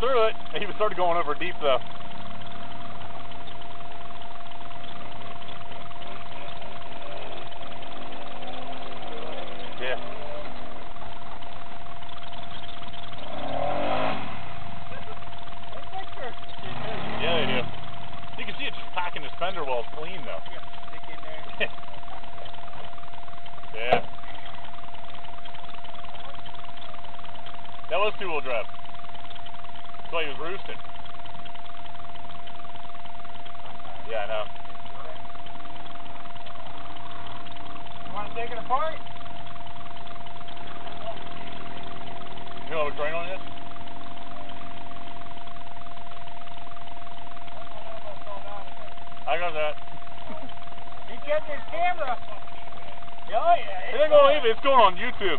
through it. He started going over deep though. Yeah. Yeah, they do. You can see it just packing his fender wells clean though. Yeah, stick in there. Yeah. That was two-wheel drive. That's why he was roosting. Yeah, I know. You want to take it apart? You know what train on it? I got that. He kept his camera. Oh yeah. It ain't gonna leave it. It's going on YouTube.